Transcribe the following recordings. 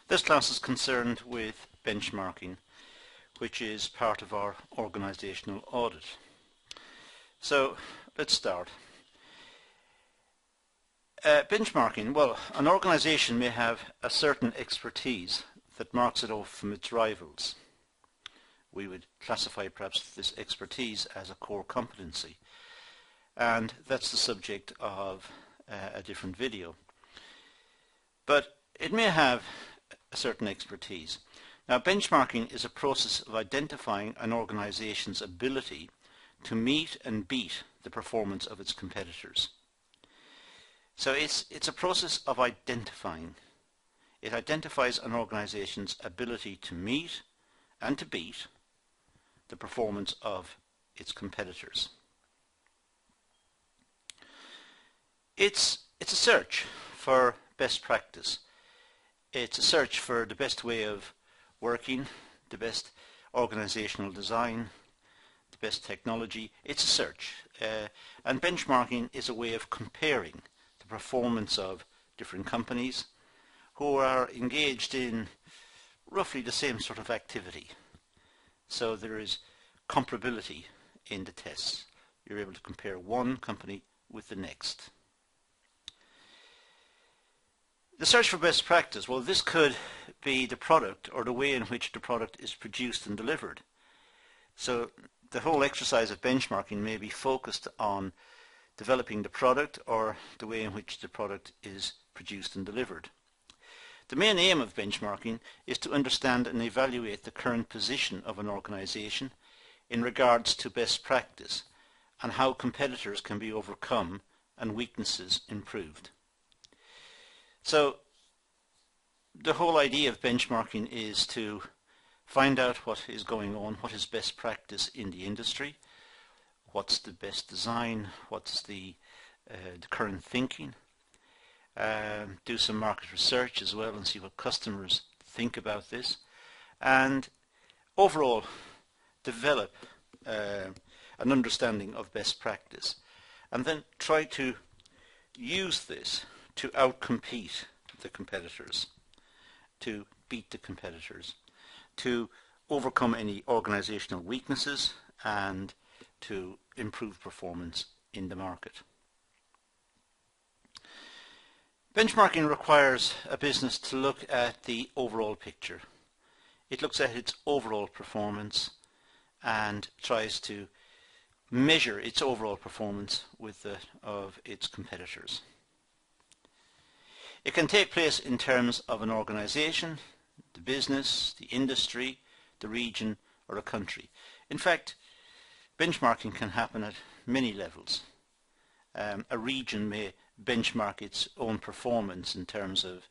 This class is concerned with benchmarking, which is part of our organizational audit. So let's start. Benchmarking, well, an organization may have a certain expertise that marks it off from its rivals. We would classify perhaps this expertise as a core competency, and that's the subject of a different video. But it may have a certain expertise. Now, benchmarking is a process of identifying an organization's ability to meet and beat the performance of its competitors. So it's a process of identifying. It identifies an organization's ability to meet and to beat the performance of its competitors. It's a search for best practice. It's a search for the best way of working, the best organizational design, the best technology. It's a search. And benchmarking is a way of comparing the performance of different companies who are engaged in roughly the same sort of activity. So there is comparability in the tests. You're able to compare one company with the next. The search for best practice, well, this could be the product or the way in which the product is produced and delivered. So the whole exercise of benchmarking may be focused on developing the product or the way in which the product is produced and delivered. The main aim of benchmarking is to understand and evaluate the current position of an organization in regards to best practice and how competitors can be overcome and weaknesses improved. So the whole idea of benchmarking is to find out what is going on, what is best practice in the industry, what's the best design, what's the current thinking, do some market research as well and see what customers think about this, and overall develop an understanding of best practice, and then try to use this to outcompete the competitors, to beat the competitors, to overcome any organizational weaknesses and to improve performance in the market. Benchmarking requires a business to look at the overall picture. It looks at its overall performance and tries to measure its overall performance with that of its competitors. It can take place in terms of an organization, the business, the industry, the region, or a country. In fact, benchmarking can happen at many levels. A region may benchmark its own performance in terms of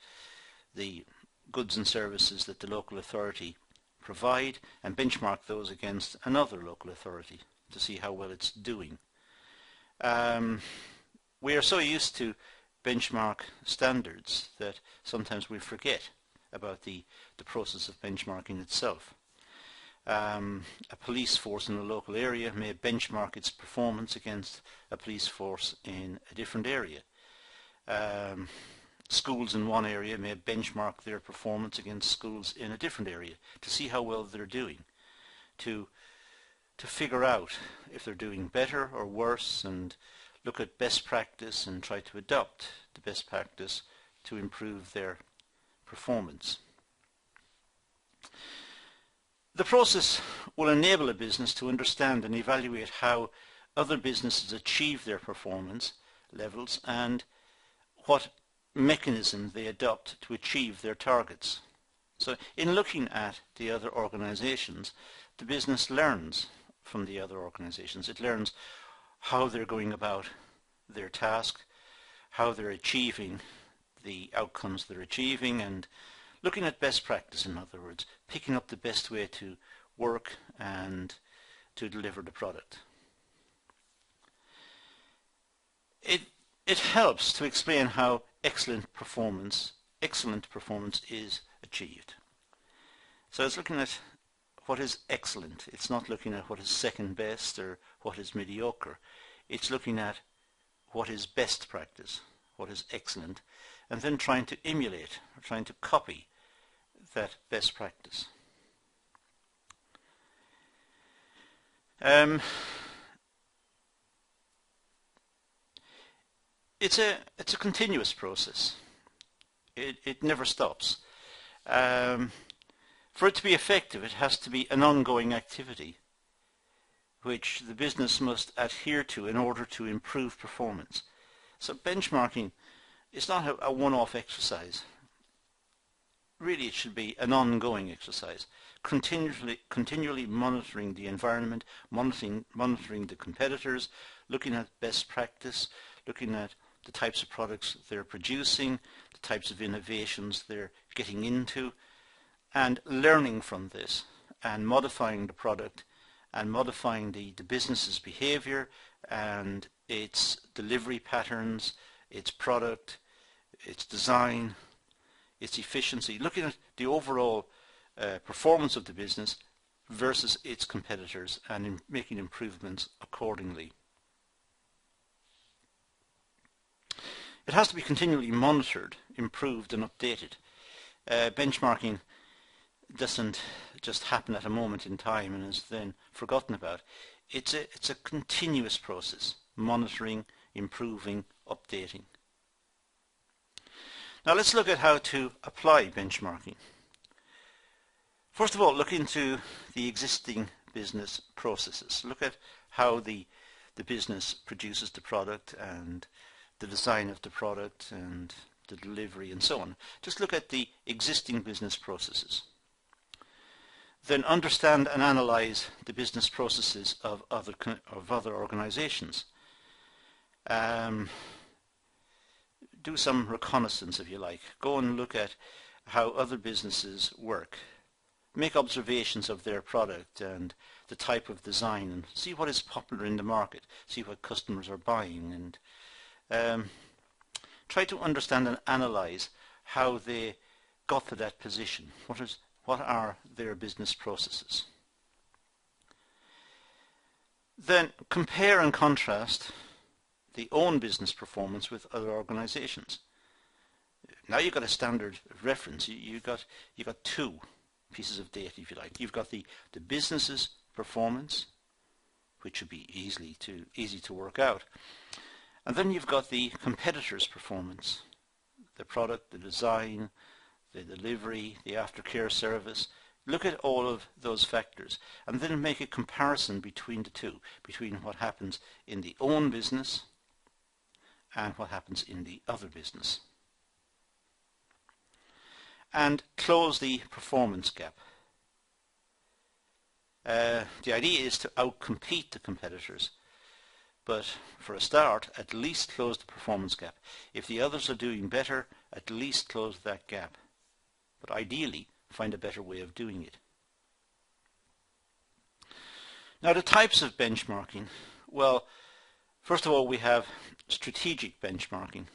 the goods and services that the local authority provide and benchmark those against another local authority to see how well it's doing. We are so used to benchmark standards that sometimes we forget about the process of benchmarking itself. A police force in a local area may benchmark its performance against a police force in a different area. Schools in one area may benchmark their performance against schools in a different area to see how well they're doing, to figure out if they're doing better or worse, and look at best practice and try to adopt the best practice to improve their performance. The process will enable a business to understand and evaluate how other businesses achieve their performance levels and what mechanism they adopt to achieve their targets. So in looking at the other organizations, the business learns from the other organizations. It learns how they're going about their task, how they're achieving the outcomes they're achieving, and looking at best practice, in other words, picking up the best way to work and to deliver the product. It helps to explain how excellent performance is achieved. So it's looking at what is excellent. It's not looking at what is second best or what is mediocre. It's looking at what is best practice, what is excellent, and then trying to emulate or trying to copy that best practice. It's a continuous process. It never stops. For it to be effective, it has to be an ongoing activity which the business must adhere to in order to improve performance. So benchmarking is not a one-off exercise. Really, it should be an ongoing exercise, continually monitoring the environment, monitoring the competitors, looking at best practice, looking at the types of products they're producing, the types of innovations they're getting into, and learning from this and modifying the product and modifying the business's behavior and its delivery patterns, its product, its design, its efficiency, looking at the overall performance of the business versus its competitors and making improvements accordingly. It has to be continually monitored, improved and updated. Benchmarking doesn't just happen at a moment in time and is then forgotten about. It's a continuous process, monitoring, improving, updating. Now let's look at how to apply benchmarking. First of all, look into the existing business processes. Look at how the business produces the product and the design of the product and the delivery and so on. Just look at the existing business processes. Then understand and analyze the business processes of other organizations. Do some reconnaissance, if you like. Go and look at how other businesses work. Make observations of their product and the type of design and see what is popular in the market, see what customers are buying, and try to understand and analyze how they got to that position. What are their business processes? Then compare and contrast the own business performance with other organizations. Now you've got a standard of reference. You've got two pieces of data, if you like. You've got the business's performance, which would be easy to work out. And then you've got the competitor's performance, the product, the design, the delivery, the aftercare service. Look at all of those factors and then make a comparison between the two, between what happens in the own business and what happens in the other business. And close the performance gap. The idea is to outcompete the competitors, but for a start, at least close the performance gap. If the others are doing better, at least close that gap. But ideally, find a better way of doing it. Now the types of benchmarking. Well, first of all, we have strategic benchmarking.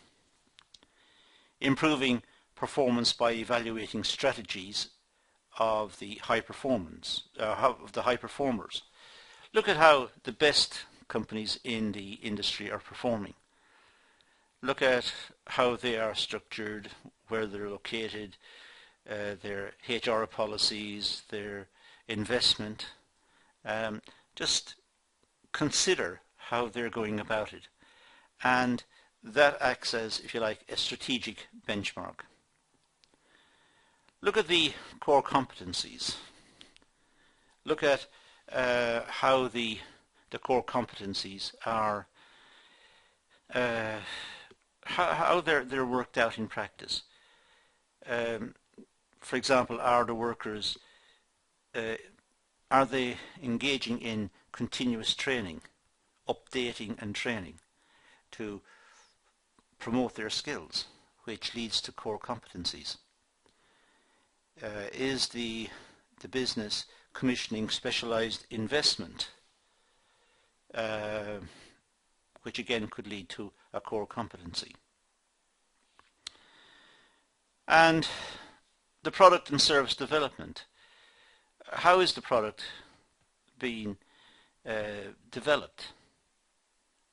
Improving performance by evaluating strategies of the high performers. Look at how the best companies in the industry are performing. Look at how they are structured, where they're located, their HR policies, their investment. Just consider how they're going about it. And that acts as, if you like, a strategic benchmark. Look at the core competencies. Look at how the core competencies are, how they're worked out in practice. For example, are the workers, are they engaging in continuous training, updating and training to promote their skills, which leads to core competencies? Is the business commissioning specialized investment, which again could lead to a core competency? And the product and service development. How is the product being developed?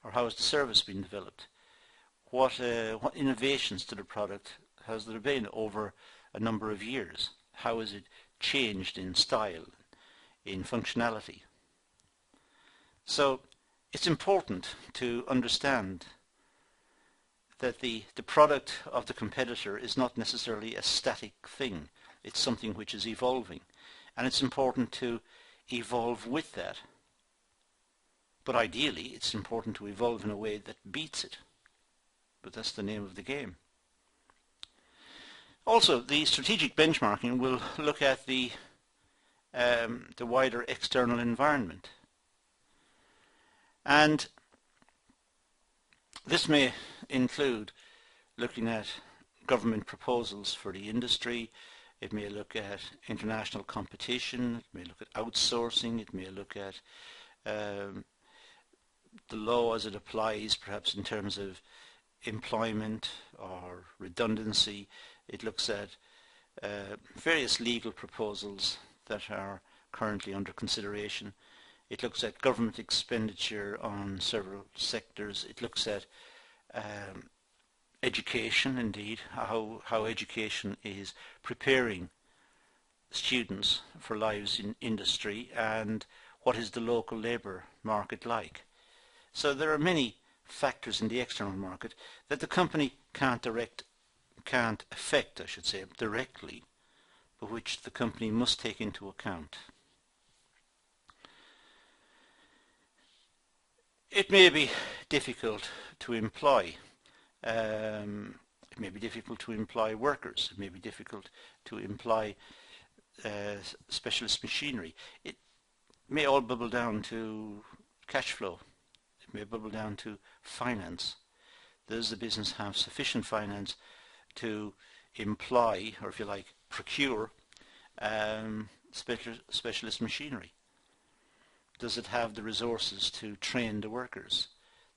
Or how is the service being developed? What innovations to the product has there been over a number of years? How is it changed in style, in functionality? So it's important to understand that the product of the competitor is not necessarily a static thing. It's something which is evolving, and it's important to evolve with that. But ideally, it's important to evolve in a way that beats it. But that's the name of the game. Also, the strategic benchmarking will look at the wider external environment. And this may include looking at government proposals for the industry. It may look at international competition. It may look at outsourcing. It may look at the law as it applies, perhaps in terms of employment or redundancy. It looks at various legal proposals that are currently under consideration. It looks at government expenditure on several sectors. It looks at education, indeed, how education is preparing students for lives in industry, and what is the local labour market like. So there are many factors in the external market that the company can't affect, I should say, directly, but which the company must take into account. It may be difficult to employ. It may be difficult to employ workers. It may be difficult to employ specialist machinery. It may all bubble down to cash flow. It may bubble down to finance. Does the business have sufficient finance to employ, or if you like, procure specialist machinery? Does it have the resources to train the workers?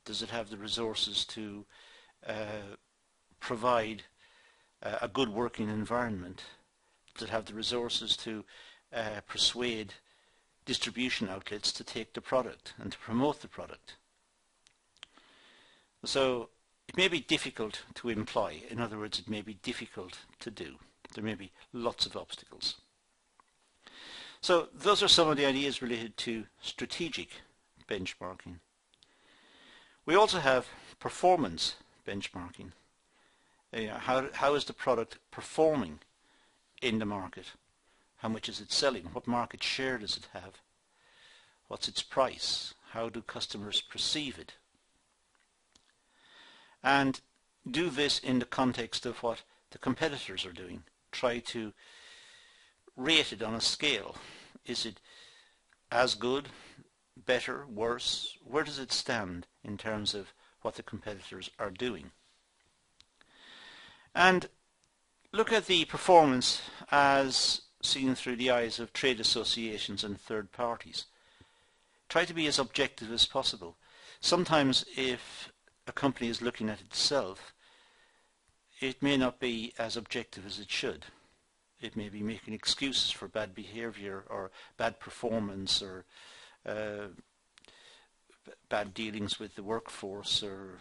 Does it have the resources to provide a good working environment? Does it have the resources to persuade distribution outlets to take the product and to promote the product? So it may be difficult to employ. In other words, it may be difficult to do. There may be lots of obstacles. So those are some of the ideas related to strategic benchmarking. We also have performance benchmarking. How is the product performing in the market? How much is it selling? What market share does it have? What's its price? How do customers perceive it? And do this in the context of what the competitors are doing. Try to rate it on a scale. Is it as good, better, worse? Where does it stand in terms of what the competitors are doing? And look at the performance as seen through the eyes of trade associations and third parties. Try to be as objective as possible. Sometimes if a company is looking at itself, it may not be as objective as it should. It may be making excuses for bad behavior or bad performance or bad dealings with the workforce, or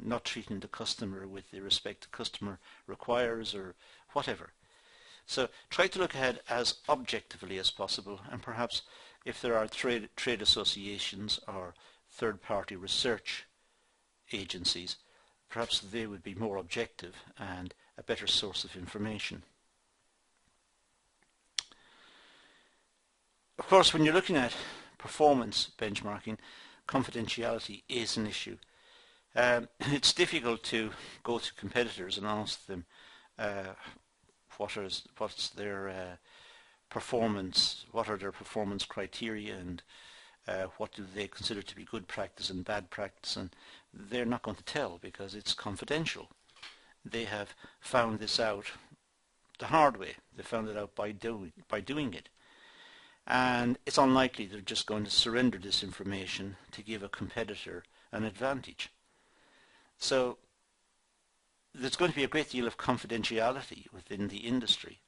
not treating the customer with the respect the customer requires, or whatever. So try to look ahead as objectively as possible, and perhaps if there are trade associations or third-party research agencies, perhaps they would be more objective and a better source of information. Of course, when you're looking at performance benchmarking, confidentiality is an issue. It's difficult to go to competitors and ask them what's their performance, what are their performance criteria, and what do they consider to be good practice and bad practice, and they're not going to tell because it's confidential. They have found this out the hard way. They found it out by doing it. And it's unlikely they're just going to surrender this information to give a competitor an advantage. So there's going to be a great deal of confidentiality within the industry.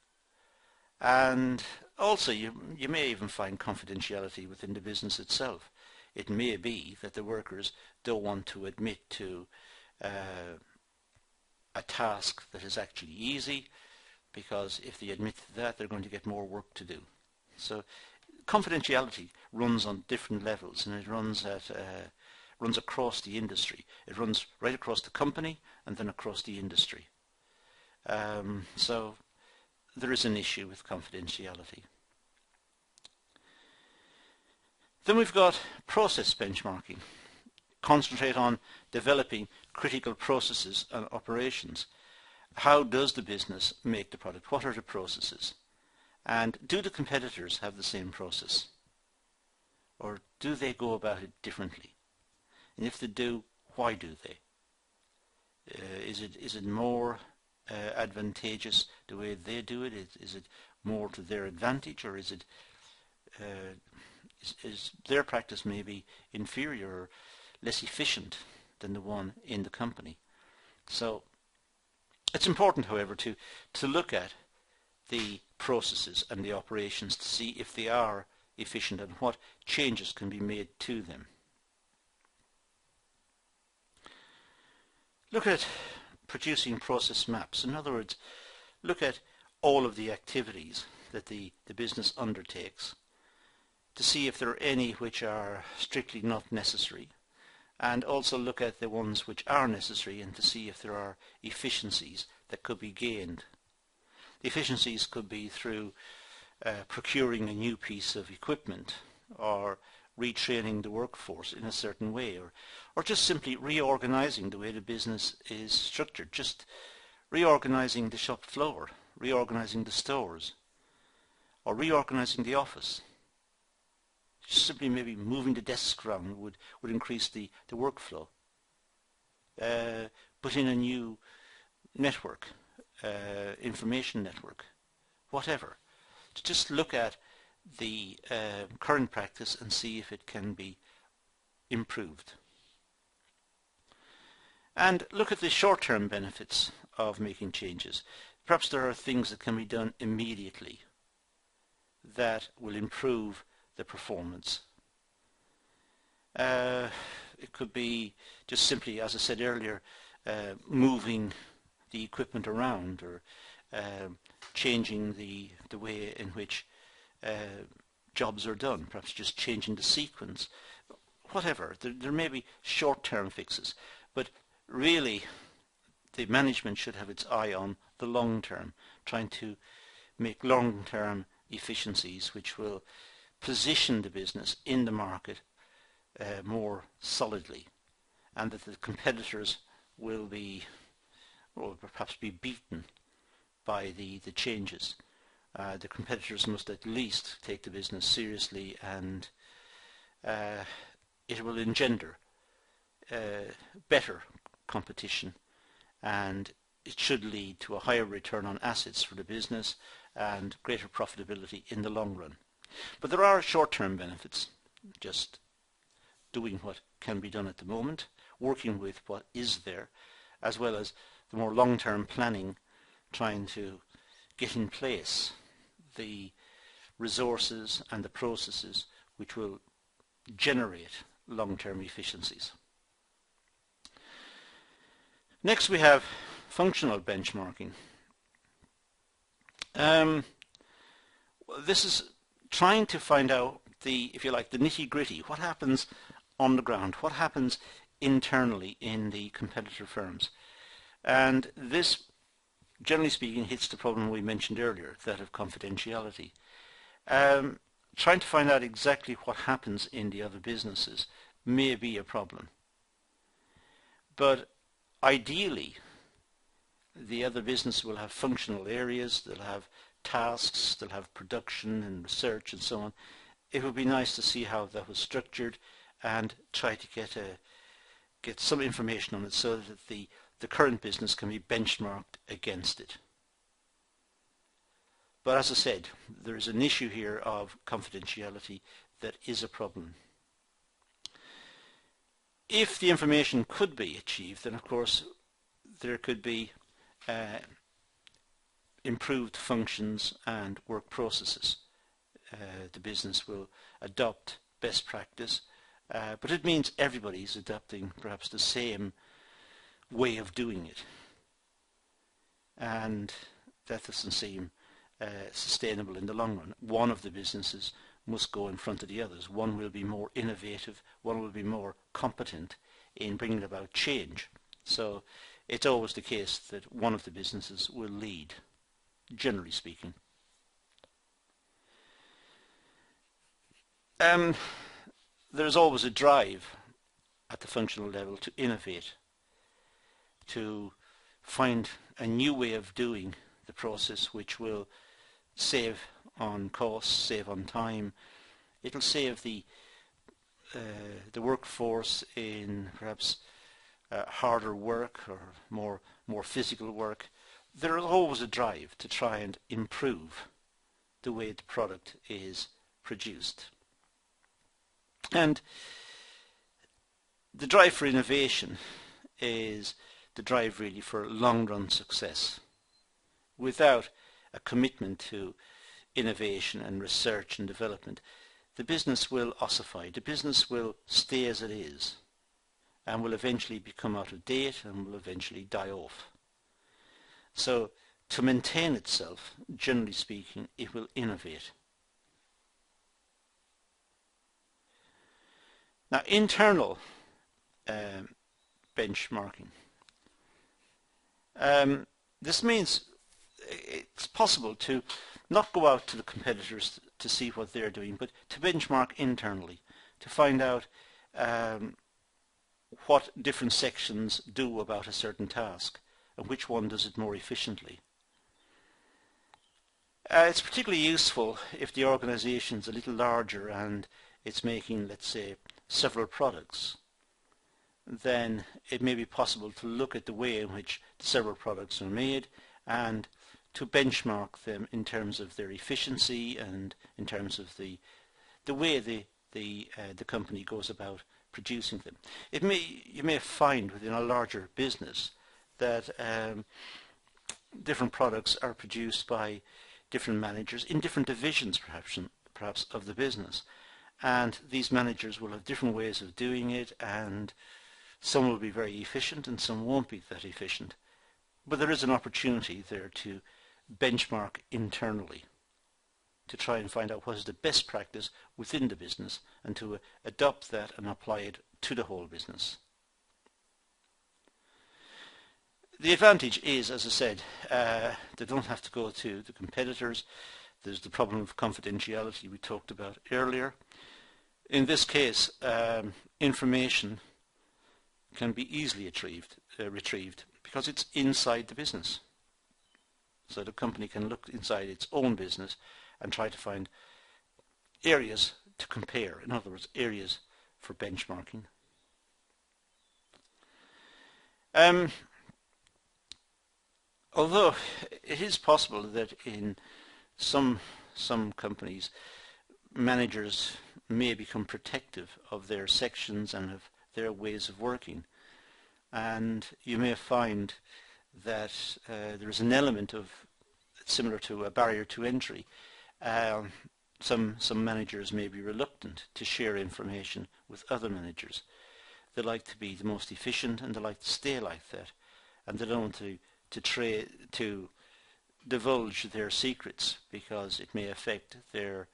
And also you may even find confidentiality within the business itself. It may be that the workers don't want to admit to a task that is actually easy. because if they admit to that, they're going to get more work to do. So confidentiality runs on different levels, and it runs across the industry. It runs right across the company and then across the industry. So there is an issue with confidentiality. Then we've got process benchmarking. Concentrate on developing critical processes and operations. How does the business make the product? What are the processes? And do the competitors have the same process? Or do they go about it differently? And if they do, why do they? Is it more advantageous the way they do it? Is it more to their advantage, or is it is their practice maybe inferior or less efficient than the one in the company? So it's important, however, to look at the processes and the operations to see if they are efficient and what changes can be made to them. Look at producing process maps. In other words, look at all of the activities that the business undertakes to see if there are any which are strictly not necessary, and also look at the ones which are necessary and to see if there are efficiencies that could be gained. The efficiencies could be through procuring a new piece of equipment, or retraining the workforce in a certain way, or just simply reorganizing the way the business is structured, just reorganizing the shop floor, reorganizing the stores, or reorganizing the office. Just simply maybe moving the desks around would increase the workflow. Put in a new network, information network, whatever. To just look at the current practice and see if it can be improved. And look at the short-term benefits of making changes. Perhaps there are things that can be done immediately that will improve the performance. It could be just simply, as I said earlier, moving the equipment around, or changing the way in which jobs are done, perhaps just changing the sequence, whatever. There may be short-term fixes, but really the management should have its eye on the long term, trying to make long-term efficiencies which will position the business in the market more solidly, and that the competitors will be, or perhaps be beaten by the changes. The competitors must at least take the business seriously, and it will engender better competition, and it should lead to a higher return on assets for the business and greater profitability in the long run. But there are short-term benefits, just doing what can be done at the moment, working with what is there, as well as the more long-term planning, trying to get in place the resources and the processes which will generate long-term efficiencies. Next we have functional benchmarking. This is trying to find out the, if you like, the nitty-gritty. What happens on the ground? What happens internally in the competitor firms? And this, generally speaking, hits the problem we mentioned earlier, that of confidentiality. Trying to find out exactly what happens in the other businesses may be a problem. But ideally, the other business will have functional areas, they'll have tasks, they'll have production and research and so on. It would be nice to see how that was structured and try to get some information on it so that the current business can be benchmarked against it. But as I said, there is an issue here of confidentiality that is a problem. If the information could be achieved, then of course there could be improved functions and work processes. The business will adopt best practice, but it means everybody is adopting perhaps the same way of doing it. And that doesn't seem sustainable in the long run. One of the businesses must go in front of the others. One will be more innovative, one will be more competent in bringing about change. So it's always the case that one of the businesses will lead, generally speaking. There's always a drive at the functional level to innovate, to find a new way of doing the process which will save on costs, save on time. It'll save the workforce in perhaps harder work or more physical work. There is always a drive to try and improve the way the product is produced. And the drive for innovation is the drive really for long-run success. Without a commitment to innovation and research and development, the business will ossify. The business will stay as it is and will eventually become out of date and will eventually die off. So to maintain itself, generally speaking, it will innovate. Now, internal benchmarking. This means it's possible to not go out to the competitors to see what they're doing, but to benchmark internally, to find out what different sections do about a certain task and which one does it more efficiently. It's particularly useful if the organization is a little larger and it's making, let's say, several products. Then it may be possible to look at the way in which the several products are made and to benchmark them in terms of their efficiency and in terms of the way the company goes about producing them. You may find within a larger business that different products are produced by different managers in different divisions perhaps of the business, and these managers will have different ways of doing it, and some will be very efficient and some won't be that efficient. But there is an opportunity there to benchmark internally, to try and find out what is the best practice within the business and to adopt that and apply it to the whole business. The advantage is, as I said, they don't have to go to the competitors. There's the problem of confidentiality we talked about earlier. In this case, information can be easily retrieved because it's inside the business. So the company can look inside its own business and try to find areas to compare. In other words, areas for benchmarking. Although it is possible that in some companies managers may become protective of their sections and of their ways of working, and you may find that there is an element of, similar to a barrier to entry. Some managers may be reluctant to share information with other managers. They like to be the most efficient and they like to stay like that, and they don't want to divulge their secrets because it may affect their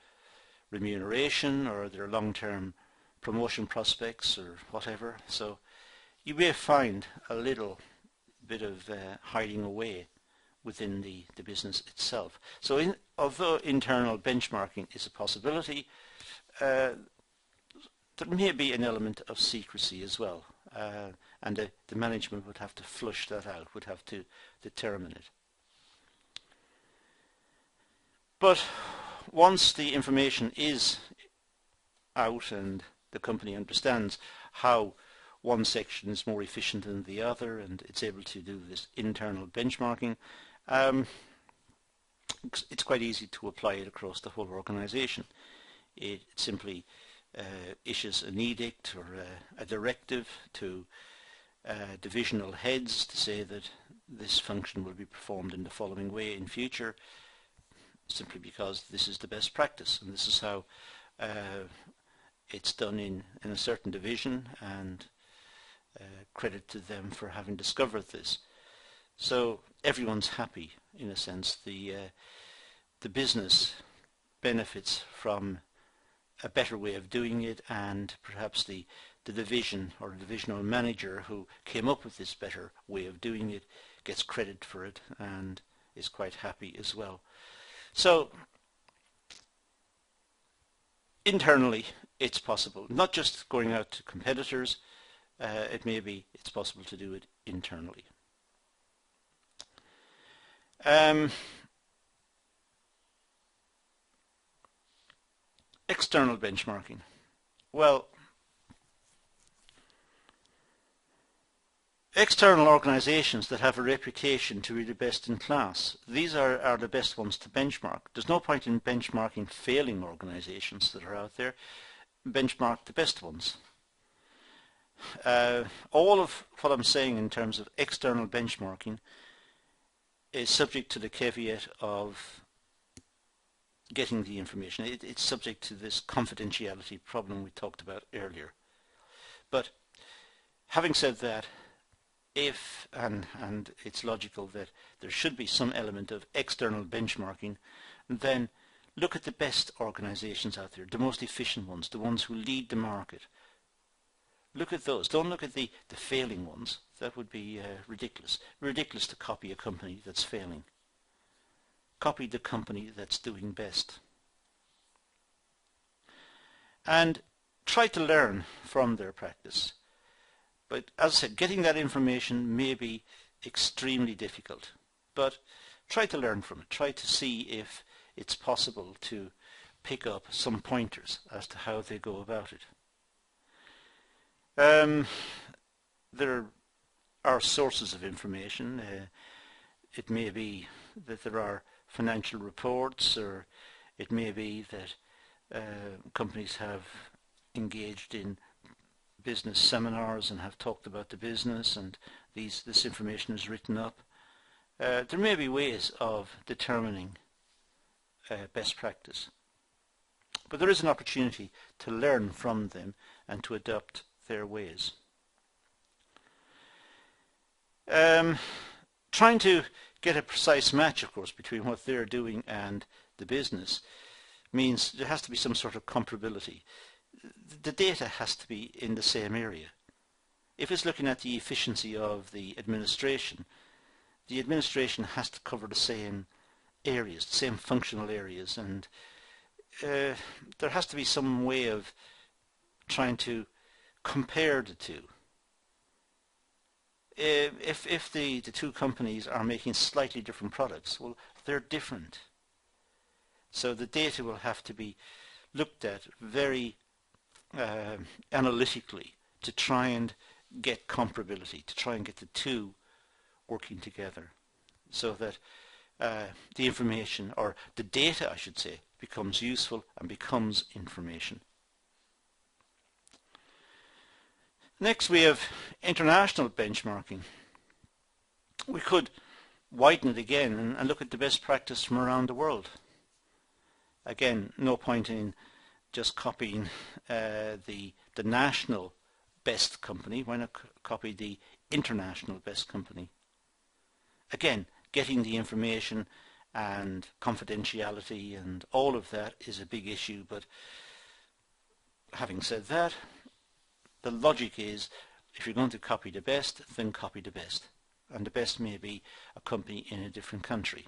remuneration or their long-term promotion prospects or whatever. So you may find a little bit of hiding away within the business itself. So although internal benchmarking is a possibility, there may be an element of secrecy as well, and the management would have to flush that out, would have to determine it. But once the information is out and the company understands how one section is more efficient than the other and it's able to do this internal benchmarking, it's quite easy to apply it across the whole organization. It simply issues an edict or a directive to divisional heads to say that this function will be performed in the following way in future, simply because this is the best practice and this is how it's done in a certain division, and credit to them for having discovered this. So everyone's happy in a sense. The business benefits from a better way of doing it, and perhaps the division or divisional manager who came up with this better way of doing it gets credit for it and is quite happy as well. So internally it's possible, not just going out to competitors, it's possible to do it internally. External benchmarking. Well, external organizations that have a reputation to be the best in class, these are the best ones to benchmark. There's no point in benchmarking failing organizations that are out there. Benchmark the best ones. All of what I'm saying in terms of external benchmarking is subject to the caveat of getting the information. It's subject to this confidentiality problem we talked about earlier. But having said that, if, and it's logical that there should be some element of external benchmarking, then look at the best organizations out there, the most efficient ones, the ones who lead the market. Look at those. Don't look at the failing ones. That would be ridiculous. Ridiculous to copy a company that's failing. Copy the company that's doing best. And try to learn from their practice. But as I said, getting that information may be extremely difficult. But try to learn from it. Try to see if it's possible to pick up some pointers as to how they go about it. There are sources of information. It may be that there are financial reports, or it may be that companies have engaged in business seminars and have talked about the business, and this information is written up. There may be ways of determining best practice, but there is an opportunity to learn from them and to adopt their ways. Trying to get a precise match, of course, between what they're doing and the business means there has to be some sort of comparability. The data has to be in the same area. If it's looking at the efficiency of the administration has to cover the same areas, the same functional areas, and there has to be some way of trying to compare the two. If the two companies are making slightly different products, well, they're different. So the data will have to be looked at very analytically to try and get comparability, to try and get the two working together, so that the information, or the data I should say, becomes useful and becomes information. Next we have international benchmarking. We could widen it again and look at the best practice from around the world. Again, no point in just copying the national best company. Why not copy the international best company? Again, getting the information and confidentiality and all of that is a big issue, but having said that, the logic is, if you're going to copy the best, then copy the best. And the best may be a company in a different country.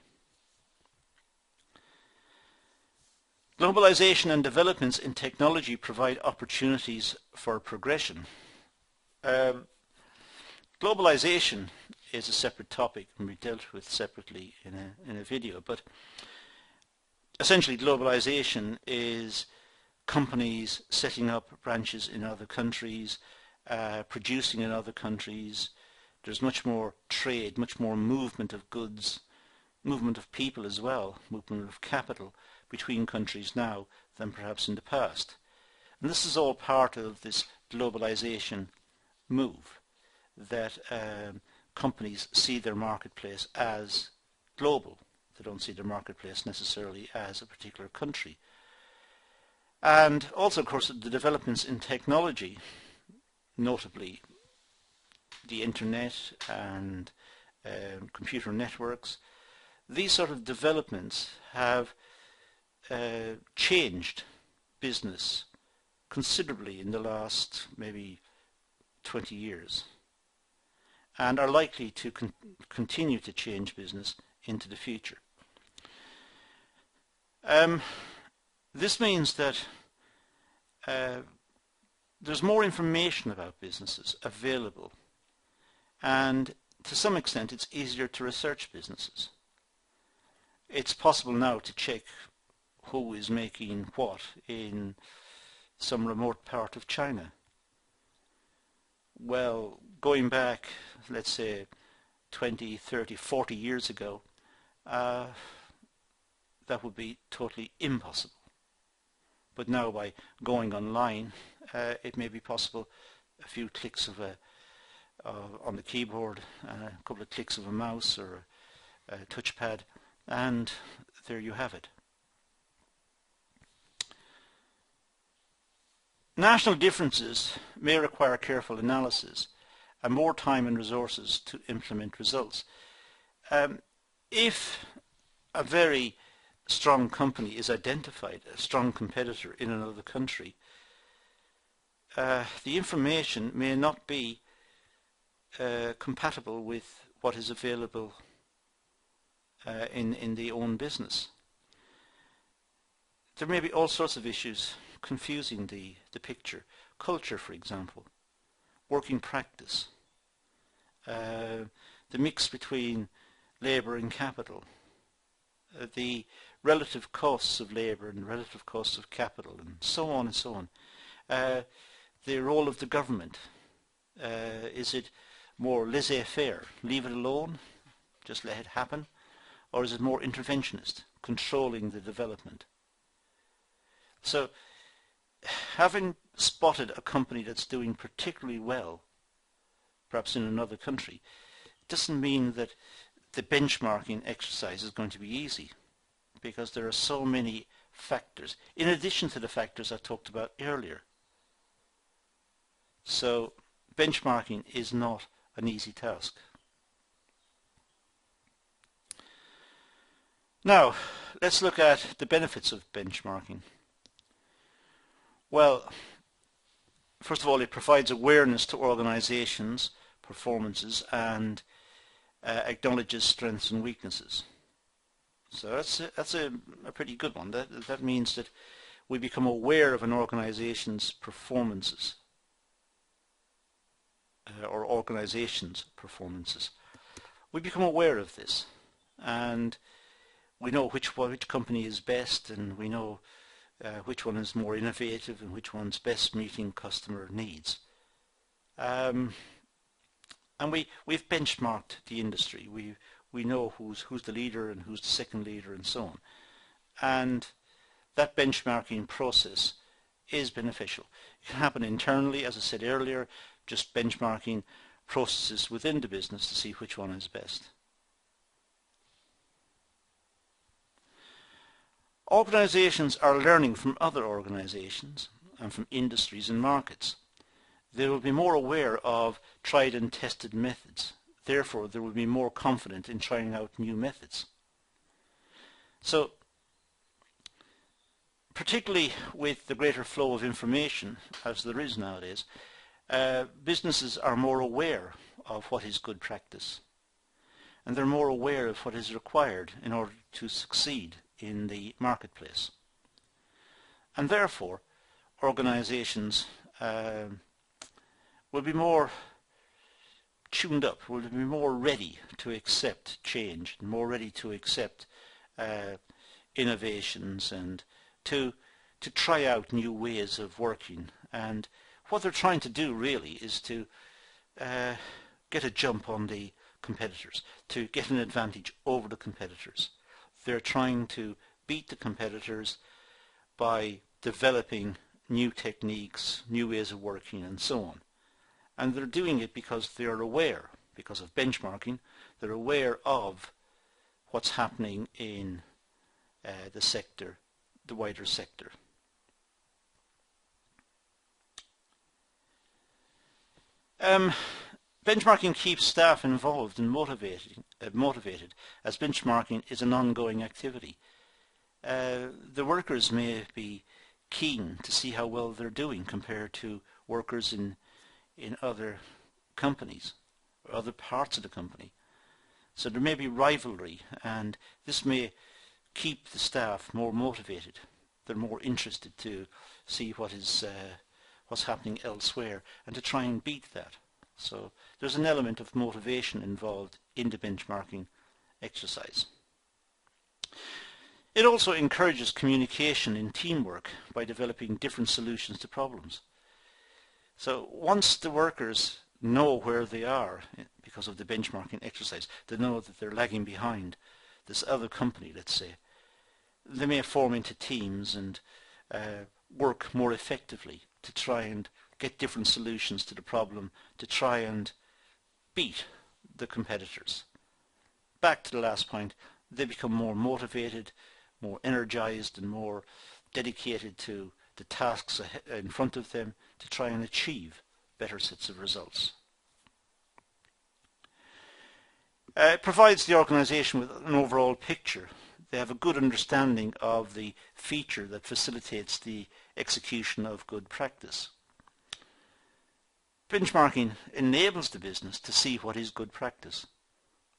Globalization and developments in technology provide opportunities for progression. Globalization is a separate topic and we dealt with separately in a video, but essentially globalization is companies setting up branches in other countries, producing in other countries. There's much more trade, much more movement of goods, movement of people as well, movement of capital between countries now than perhaps in the past. And this is all part of this globalization move, that companies see their marketplace as global. They don't see their marketplace necessarily as a particular country. And also, of course, the developments in technology, notably the internet and computer networks. These sort of developments have changed business considerably in the last maybe 20 years and are likely to continue to change business into the future. This means that there's more information about businesses available, and to some extent it's easier to research businesses. It's possible now to check who is making what in some remote part of China. Well, going back, let's say 20, 30, 40 years ago, that would be totally impossible. But now by going online, it may be possible. A few clicks of on the keyboard, a couple of clicks of a mouse or a touchpad, and there you have it. National differences may require careful analysis and more time and resources to implement results. If a very strong company is identified, a strong competitor in another country, the information may not be compatible with what is available in the own business. There may be all sorts of issues confusing the picture. Culture, for example, working practice, the mix between labour and capital, the relative costs of labour and relative costs of capital, and so on and so on. The role of the government, is it more laissez-faire, leave it alone, just let it happen, or is it more interventionist, controlling the development? So having spotted a company that's doing particularly well, perhaps in another country, doesn't mean that the benchmarking exercise is going to be easy, because there are so many factors, in addition to the factors I talked about earlier. So benchmarking is not an easy task. Now, let's look at the benefits of benchmarking. Well, first of all, it provides awareness to organizations' performances and acknowledges strengths and weaknesses. So that's a pretty good one. That means that we become aware of an organization's performances, or organizations' performances. We become aware of this, and we know which company is best, and we know which one is more innovative and which one's best meeting customer needs. And we've benchmarked the industry. We know who's the leader and who's the second leader and so on. And that benchmarking process is beneficial. It can happen internally, as I said earlier, just benchmarking processes within the business to see which one is best. Organizations are learning from other organizations and from industries and markets. They will be more aware of tried and tested methods. Therefore, they will be more confident in trying out new methods. So, particularly with the greater flow of information, as there is nowadays, businesses are more aware of what is good practice, and they're more aware of what is required in order to succeed in the marketplace. And therefore, organizations will be more tuned up, will be more ready to accept change, more ready to accept innovations, and to try out new ways of working. And what they're trying to do really is to get a jump on the competitors, to get an advantage over the competitors. They're trying to beat the competitors by developing new techniques, new ways of working, and so on. And they're doing it because they're aware, because of benchmarking, they're aware of what's happening in the sector, the wider sector. Benchmarking keeps staff involved and motivated, as benchmarking is an ongoing activity. The workers may be keen to see how well they're doing compared to workers in other companies or other parts of the company. So there may be rivalry, and this may keep the staff more motivated. They're more interested to see what's happening elsewhere and to try and beat that. So there's an element of motivation involved in the benchmarking exercise. It also encourages communication in teamwork by developing different solutions to problems. So once the workers know where they are because of the benchmarking exercise, they know that they're lagging behind this other company, let's say, they may form into teams and work more effectively to try and get different solutions to the problem, to try and beat the competitors. Back to the last point, they become more motivated, more energized and more dedicated to the tasks in front of them to try and achieve better sets of results. It provides the organization with an overall picture. They have a good understanding of the feature that facilitates the execution of good practice. Benchmarking enables the business to see what is good practice.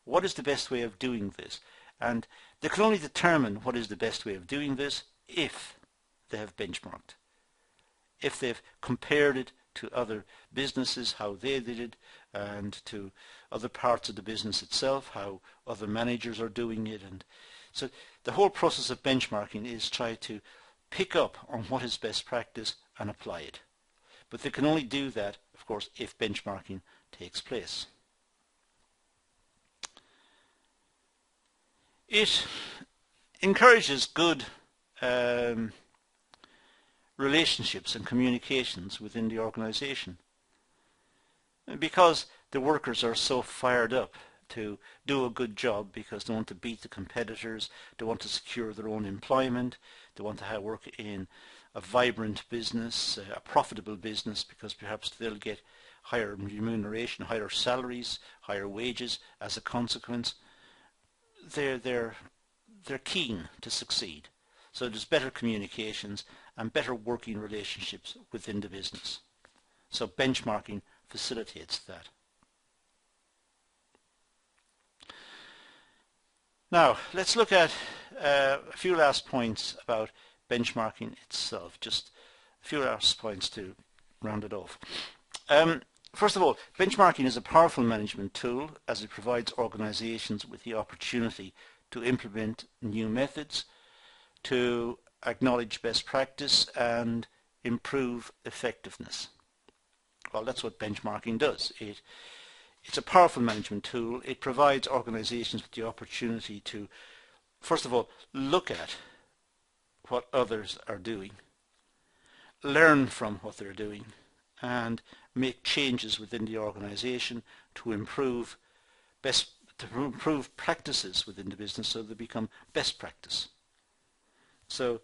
What is the best way of doing this? And they can only determine what is the best way of doing this if they have benchmarked. If they've compared it to other businesses, how they did it, and to other parts of the business itself, how other managers are doing it. And so the whole process of benchmarking is try to pick up on what is best practice and apply it. But they can only do that, of course, if benchmarking takes place. It encourages good relationships and communications within the organization, because the workers are so fired up to do a good job because they want to beat the competitors, they want to secure their own employment, they want to work in a vibrant business, a profitable business, because perhaps they'll get higher remuneration, higher salaries, higher wages as a consequence. They're keen to succeed. So there's better communications and better working relationships within the business. So benchmarking facilitates that. Now let's look at a few last points about benchmarking itself. Just a few last points to round it off. First of all, benchmarking is a powerful management tool as it provides organizations with the opportunity to implement new methods, to acknowledge best practice and improve effectiveness. Well, that's what benchmarking does. It's a powerful management tool. It provides organizations with the opportunity to, first of all, look at what others are doing, learn from what they're doing, and make changes within the organization to improve practices within the business so they become best practice. So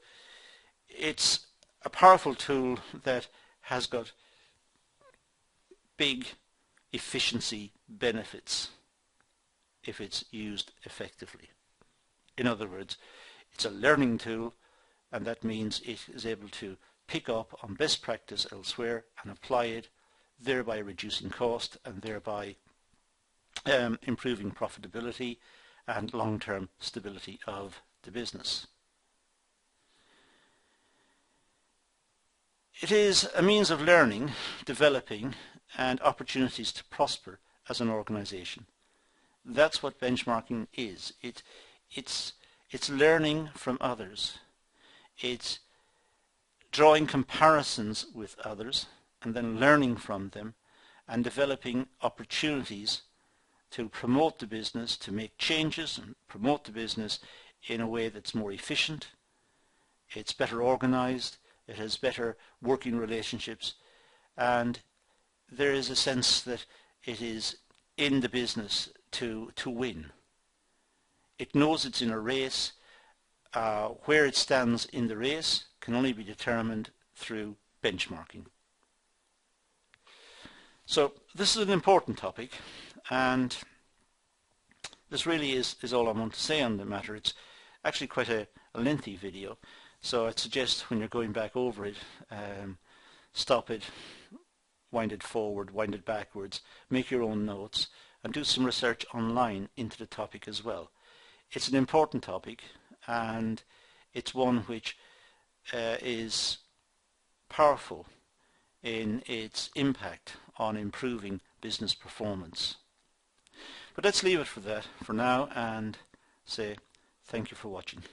it's a powerful tool that has got big efficiency benefits if it's used effectively. In other words, it's a learning tool, and that means it is able to pick up on best practice elsewhere and apply it, thereby reducing cost and thereby improving profitability and long-term stability of the business. It is a means of learning, developing, and opportunities to prosper as an organization. That's what benchmarking is. It's learning from others. It's drawing comparisons with others and then learning from them and developing opportunities to promote the business, to make changes and promote the business in a way that's more efficient. It's better organized. It has better working relationships, and there is a sense that it is in the business to win. It knows it's in a race. Where it stands in the race can only be determined through benchmarking. So this is an important topic, and this really is all I want to say on the matter. It's actually quite a lengthy video, so I'd suggest when you're going back over it, stop it, wind it forward, wind it backwards, make your own notes, and do some research online into the topic as well. It's an important topic, and it's one which is powerful in its impact on improving business performance. But let's leave it for that for now and say thank you for watching.